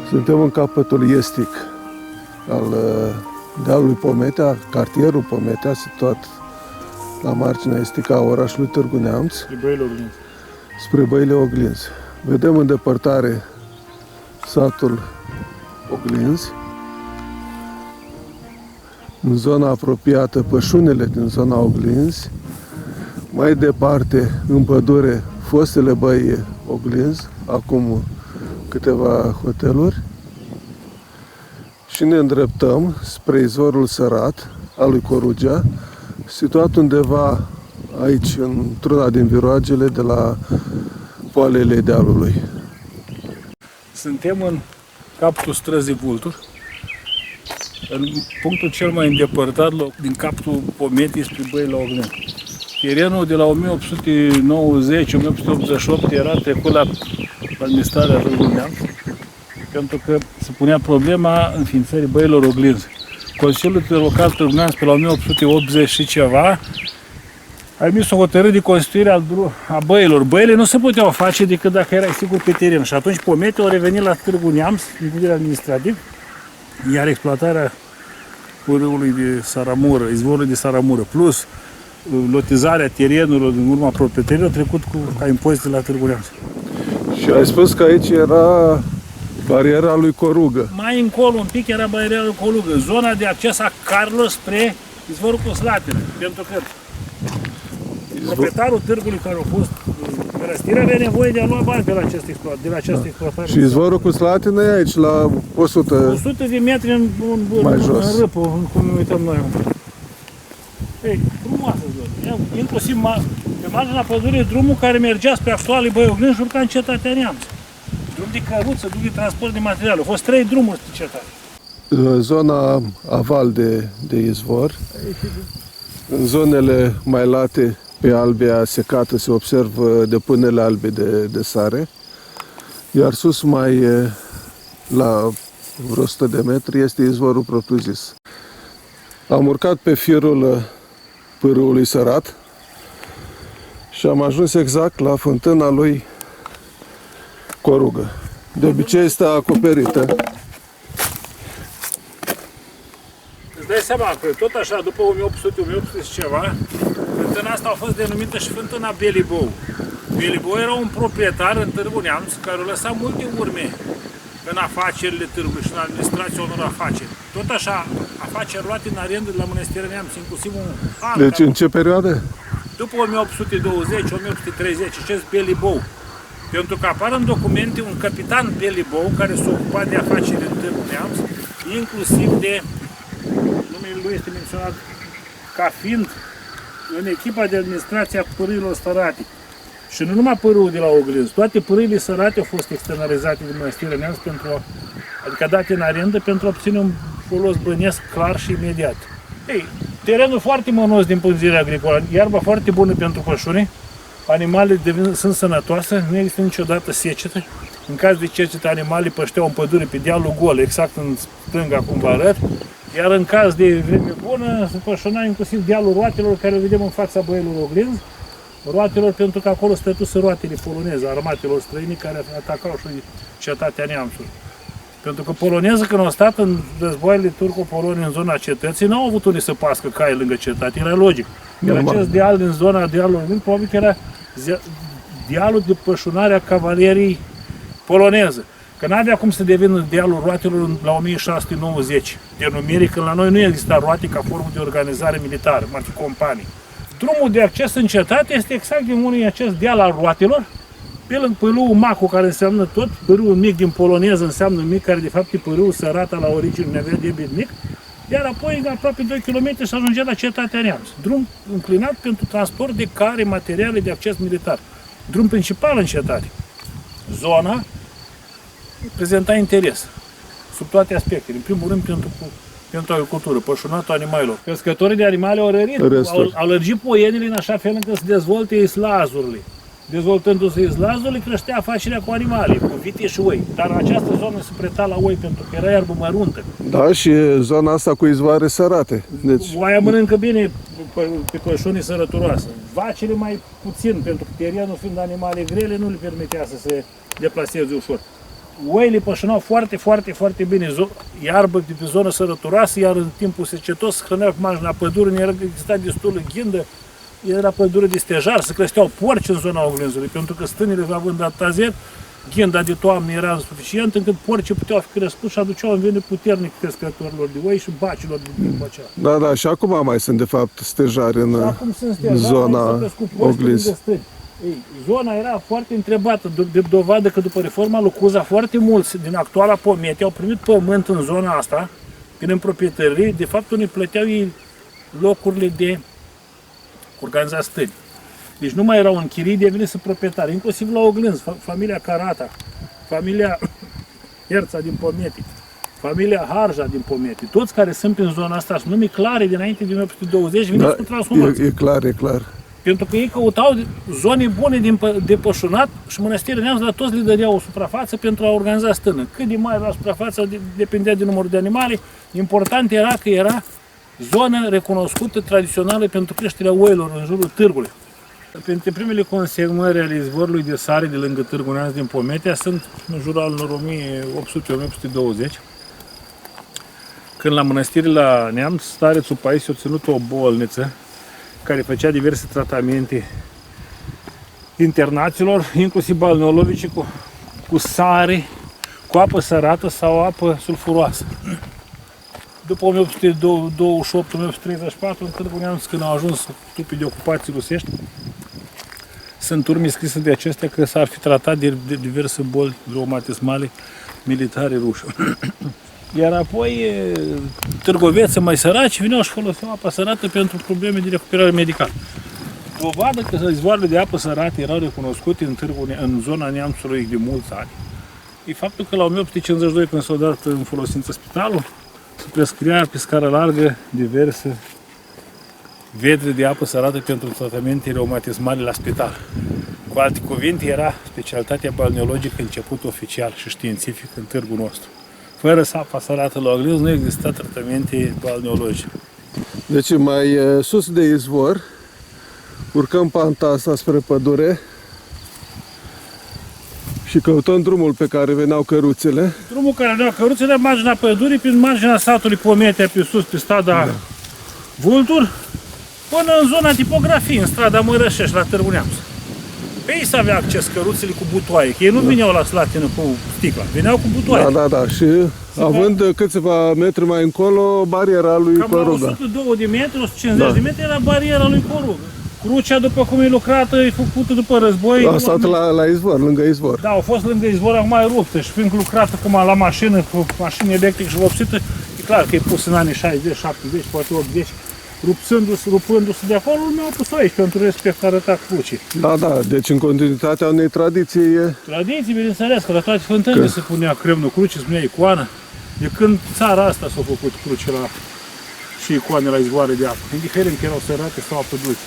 Suntem în capătul estic al dealului Pometea, cartierul Pometea, situat la marginea estică a orașului Târgu Neamț, spre Băile Oglinzi. Vedem în depărtare satul Oglinzi, în zona apropiată pășunile din zona Oglinzi, mai departe în pădure fostele Băi Oglinzi, acum câteva hoteluri, și ne îndreptăm spre izvorul Sărat al lui Corugea, situat undeva aici, într-una din viroagele de la poalele dealului. Suntem în capătul străzii Vultur, în punctul cel mai îndepărtat din capătul Pometii spre Băile Oglinzi. Terenul de la 1890-1888 era trecut la administrarea Târgu Neamț, pentru că se punea problema înființării Băilor Oglinzi. Consiliul Local Târgu Neamț, pe la 1880 și ceva, a emis o hotărâre de constituire a băilor. Băile nu se puteau face decât dacă erai sigur pe teren. Și atunci Pometea a revenit la Târgu Neamț, din vedere administrativ, iar exploatarea râului de Saramură, izvorului de Saramură, plus lotizarea terenurilor din urma proprietarilor, a trecut ca impozite la Târgu Neamț. Și ai spus că aici era bariera lui Corugă. Mai încolo un pic era bariera lui Corugă, zona de acces a Carlos spre izvorul cu Slatine, pentru că proprietarul târgului care a fost Mărăstire avea nevoie de a lua bani de la această exploatare. Și izvorul cu Slatină e aici, la 100 de metri în râpă, cum ne uităm noi. Ei, frumoasă zonă. Inclusiv pe marginea pădurii, drumul care mergea spre actualii Băi Oglinzi și urca în cetatea Neamț. Drum de căruță, drum de transport de materiale. Au fost 3 drumuri de cetate. Zona aval de izvor, în zonele mai late, pe albia secată, se observă depunele albe de sare, iar sus, mai la vreo 100 de metri, este izvorul propriu-zis. Am urcat pe firul pârâului Sărat și am ajuns exact la fântâna lui Corugă. De obicei este acoperită. Îți dai seama că tot așa, după 1800 și ceva, fântâna asta a fost denumită și fântâna Belibou. Belibou era un proprietar în Târgu Neamț care a lăsat multe urme în afacerile târgului și în administrația unor afaceri. Tot așa, afaceri luate în arendă de la Mănăstirea Neamț, inclusiv un an. Deci în ce perioadă? După 1820-1830, acest Belibou. Pentru că apar în documente un capitan Belibou care s-a ocupat de afaceri în Târgu Neamț, inclusiv de, numele lui este menționat ca fiind în echipa de administrație a pârâilor sărate. Și nu numai pârâul de la Oglinzi, toate pârâile sărate au fost externalizate de Mănăstirea Neamț, adică date în arendă pentru a obține un folos bănesc clar și imediat. Ei, terenul foarte mănos din punct de vedere agricol, iarba foarte bună pentru pășuni, animalele sunt sănătoase, nu există niciodată secetă. În caz de secetă, animalele pășteau în pădure pe dealul gol, exact în stânga, cum vă arăt, iar în caz de vreme bună, se pășuna inclusiv dealul roatelor, care îl vedem în fața Băilor Oglinzi, roatelor, pentru că acolo stătuse roatele poloneze, armatelor străini care atacau și cetatea Neamțului. Pentru că poloneză, când au stat în războaiele turco-polone în zona cetății, n-au avut unde să pască cai lângă cetate, era logic. Iar acest deal din zona dealului, probabil că era dealul de pășunare a cavaleriei poloneză. Că n-avea cum să devină dealul roatelor la 1690, denumire, când la noi nu exista roate ca formă de organizare militară, cum ar fi companii. Drumul de acces în cetate este exact din unui acest deal al roatelor, pe lângă pârâul Macu, care înseamnă tot, pârâul mic din poloneză înseamnă mic, care de fapt e pârâul Sărata la origine, un avea debit mic, iar apoi, aproape 2 km, și ajungea la cetatea Neamț. Drum înclinat pentru transport de care materiale de acces militar. Drum principal în cetate. Zona prezenta interes, sub toate aspectele. În primul rând pentru agricultură, pășunatul animalelor. Crescătorii de animale au rărit, au lărgit poienile în așa fel încât să dezvolte islazurile. Dezvoltându-se islazurile, creștea afacerea cu animale, cu vite și oi. Dar această zonă se preta la oi pentru că era iarbă măruntă. Da, și zona asta cu izvoare sărate. Deci... Oaia mănâncă bine pe pășunii sărăturoasă. Vacile mai puțin, pentru că terenul fiind animale grele nu le permitea să se deplaseze ușor. oile pășunau foarte, foarte, foarte bine. Iarbă de pe zonă sărăturoasă, iar în timpul secetos se hrăneau cu marginea pădurii, exista destulă ghindă, era pădure de stejar, se creșteau porci în zona oglinzului, pentru că stânile, având atazer, ghinda de toamnă era suficient încât porcii puteau fi crescut și aduceau un venit puternic crescătorilor de oi și bacilor de timpul acela. Da, da, și acum mai sunt de fapt stejari în Acum sunt stejar, zona Oglinz. Zona era foarte întrebată, de dovadă că după reforma lui Cuza, foarte mulți din actuala Pomete au primit pământ în zona asta, prin proprietării, de fapt unii plăteau ei locurile de organizat stări. Deci nu mai erau închirii, devenise proprietari, inclusiv la Oglinz, familia Carata, familia Herța din Pomete, familia Harja din Pomete, toți care sunt în zona asta, sunt nume clare dinainte de 1920, veniți cu transhumați. E clar, e clar. Pentru că ei căutau zone bune de pășunat și Mănăstirea Neamț, dar toți le dădeau o suprafață pentru a organiza stână. Cât de mare era suprafața depindea de numărul de animale. Important era că era zonă recunoscută tradițională pentru creșterea oilor în jurul târgului. Printre primele consemnări ale izvorului de sare de lângă Târgu Neamț din Pometea sunt în jurul anilor 1800-1820, când la mănăstire la Neamț, starețul Paisie a ținut o bolniță care făcea diverse tratamente internaților, inclusiv balneologice, cu sare, cu apă sărată sau apă sulfuroasă. După 1828-1834, în Târgu Neamț, când au ajuns trupii de ocupații rusești, sunt urme scrise de acestea că s-ar fi tratat de diverse boli reumatismale militare ruși. Iar apoi târgoveți mai săraci veneau și foloseau apa sărată pentru probleme de recuperare medicală. Dovadă că izvoarele de apă sărată erau recunoscute în zona Neamțului de mulți ani. E faptul că la 1852, când s-a dat în folosință spitalul, se prescria pe scară largă diverse vedre de apă sărată pentru tratamente reumatismale la spital. Cu alte cuvinte, era specialitatea balneologică început oficial și științific în târgul nostru. Fără apa sărată la Oglinz nu exista tratamente balneologice. Deci mai sus de izvor, urcăm panta asta spre pădure și căutăm drumul pe care veneau căruțele. Drumul care veneau căruțele, marginea pădurii, prin marginea satului Pometea, pe sus, pe strada Vultur, până în zona tipografiei, în strada Mărășești, la Târgu Neamț. Pe ei s-avea acces căruțele cu butoaie, că ei nu veneau la slatină cu sticla, veneau cu butoaie. Da, da, da. Și având câțiva metri mai încolo, bariera lui Coruga. Cam 102 de metri, 150 de metri era bariera lui Coruga. Crucea, după cum e lucrată, e făcută după război. A stat la izvor, lângă izvor. Da, au fost lângă izvor, acum e ruptă și fiind lucrată cum la mașină, cu mașină electrică și vopsită, e clar că e pus în anii 60, 70, poate 80. Rupându-se de acolo, mi-au pus aici pentru respect arătat crucii. Da, da, deci în continuitatea unei tradiții e... Tradiții, bineînțeles, că la toate fântânile se punea cremnul crucii, se punea icoană. De când țara asta s-a făcut cruci și icoane la izvoare de apă, indiferent că erau sărate sau apă dulce.